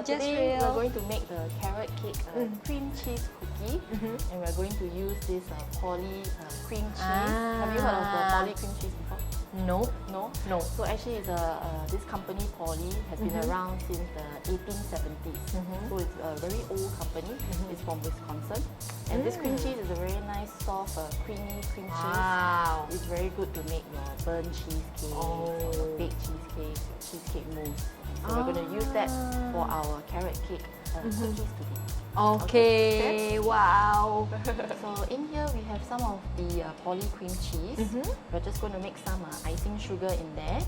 just today real. we're going to make the carrot cake cream cheese cookie, and we're going to use this PAULY cream cheese. Have you heard of the PAULY cream cheese before? No. No? No. So actually it's this company PAULY has been around since the 1870s. So it's a very old company. It's from Wisconsin. And this cream cheese is a very nice, soft, creamy cream Wow. cheese. It's very good to make your burnt cheesecake, or your baked cheesecake, cheesecake mousse. So we're going to use that for our carrot cake cookies today. Okay, wow. So in here we have some of the PAULY cream cheese. We're just going to make some icing sugar in there.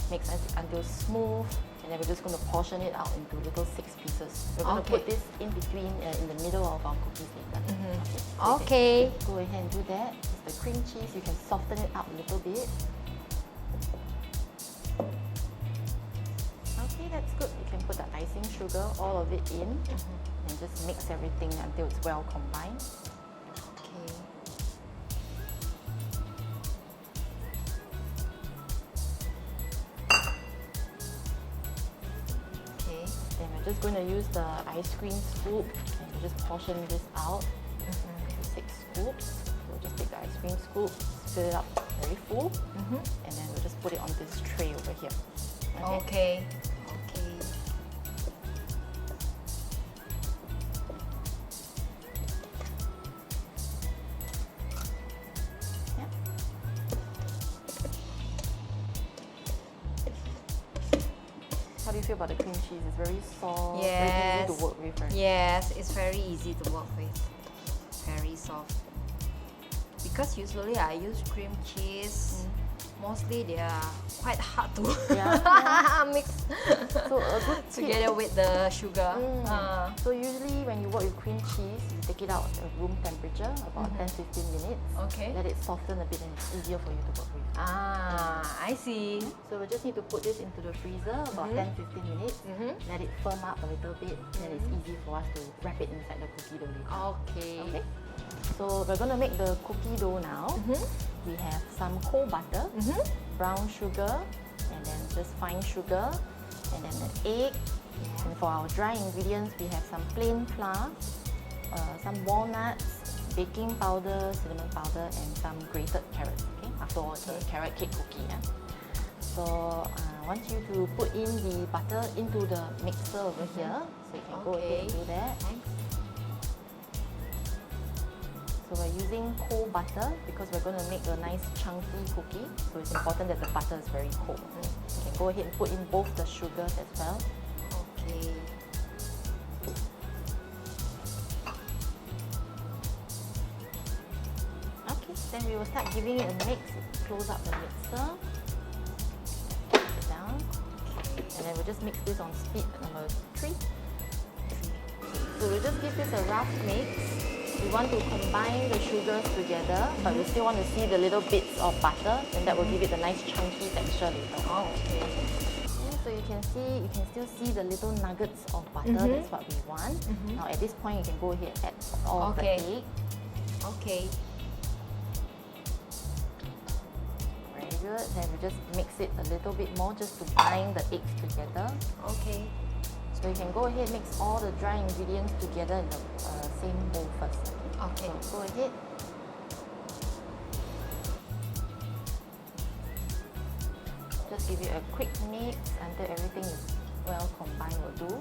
Mix it until smooth, and then we're just going to portion it out into little 6 pieces. We're going to put this in between, in the middle of our cookies later. Okay. So go ahead and do that. It's the cream cheese, you can soften it up a little bit. Okay, that's good. You can put the icing sugar, all of it in, and just mix everything until it's well combined. Okay. Okay, then we're just going to use the ice cream scoop, and we just portion this out. 6 scoops. So we'll just take the ice cream scoop, fill it up very full, and then we'll just put it on this tray over here. Okay. How do you feel about the cream cheese? It's very soft, Yes. very easy to work with, right? Yes, it's very easy to work with. Very soft. Because usually I use cream cheese. Mostly they are quite hard to mix So a good tip. together with the sugar. So usually when you work with cream cheese, you take it out at room temperature, about 10-15 minutes. Okay. Let it soften a bit and it's easier for you to work with. I see. So we just need to put this into the freezer about 10-15 minutes. Let it firm up a little bit, then it's easy for us to wrap it inside the cookie dough later. Okay. So we're going to make the cookie dough now. We have some cold butter, brown sugar, and then just fine sugar, and then the egg. And for our dry ingredients, we have some plain flour, some walnuts, baking powder, cinnamon powder, and some grated carrots. Okay, after all, it's a carrot cake cookie. So I want you to put in the butter into the mixer over here. So you can go ahead and do that. Thanks. So we're using cold butter because we're going to make a nice chunky cookie. So it's important that the butter is very cold. You can go ahead and put in both the sugars as well. Okay. Okay, then we will start giving it a mix. Close up the mixer. Put it down. And then we'll just mix this on speed number 3. So we'll just give this a rough mix. We want to combine the sugars together, but we still want to see the little bits of butter, and that will give it a nice chunky texture later. Okay. So you can still see the little nuggets of butter. That's what we want. Now at this point, you can go ahead and add all of the egg. Okay. Very good. Then we just mix it a little bit more just to bind the eggs together. Okay. So you can go ahead and mix all the dry ingredients together in the same bowl first. Okay. So go ahead. Just give it a quick mix until everything is well combined will do.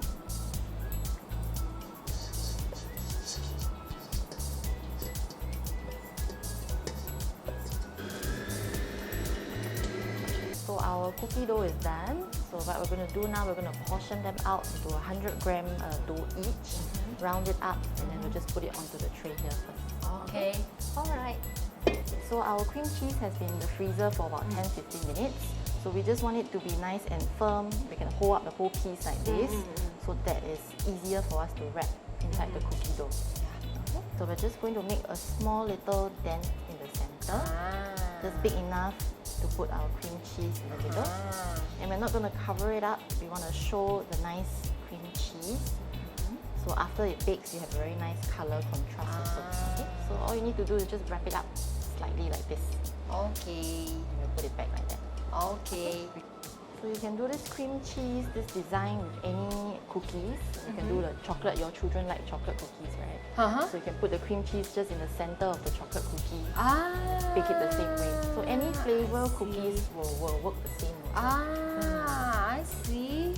So our cookie dough is done. So what we're going to do now, we're going to portion them out into 100-gram dough each, round it up, and then we'll just put it onto the tray here first. Okay. All right. So our cream cheese has been in the freezer for about 10-15 minutes. So we just want it to be nice and firm. We can hold up the whole piece like this, so that it's easier for us to wrap inside the cookie dough. Okay. So we're just going to make a small little dent in the center, just big enough to put our cream cheese in the middle. And we're not going to cover it up. We want to show the nice cream cheese. So after it bakes, you have a very nice color contrast also. Okay? So all you need to do is just wrap it up slightly like this. Okay. And we'll put it back like that. Okay. So you can do this cream cheese, this design with any cookies. You can do the chocolate, your children like chocolate cookies, right? So you can put the cream cheese just in the center of the chocolate cookie. Bake it the same way. So any flavor cookies will work the same way. I see.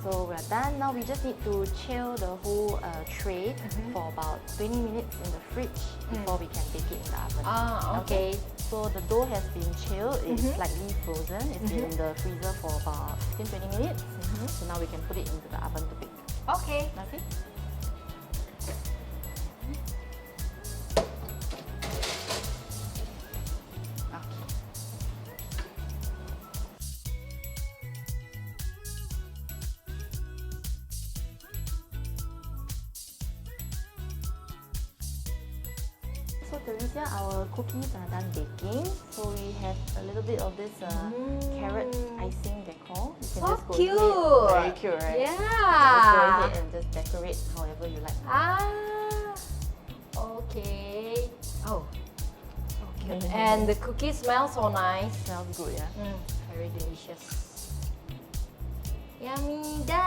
So we're done. Now we just need to chill the whole tray for about 20 minutes in the fridge before we can bake it in the oven. Okay. So the dough has been chilled, it's slightly frozen. It's been in the freezer for about 15-20 minutes. So now we can put it into the oven to bake. Okay. Okay. So Teresa, our cookies are done baking. So we have a little bit of this carrot icing decor. You can So just go cute. ahead. Very cute, right? Yeah. Just go ahead and just decorate however you like. Okay. Oh, so cute. And the cookies smell so nice. Smells good, yeah? Very delicious. Yummy, done.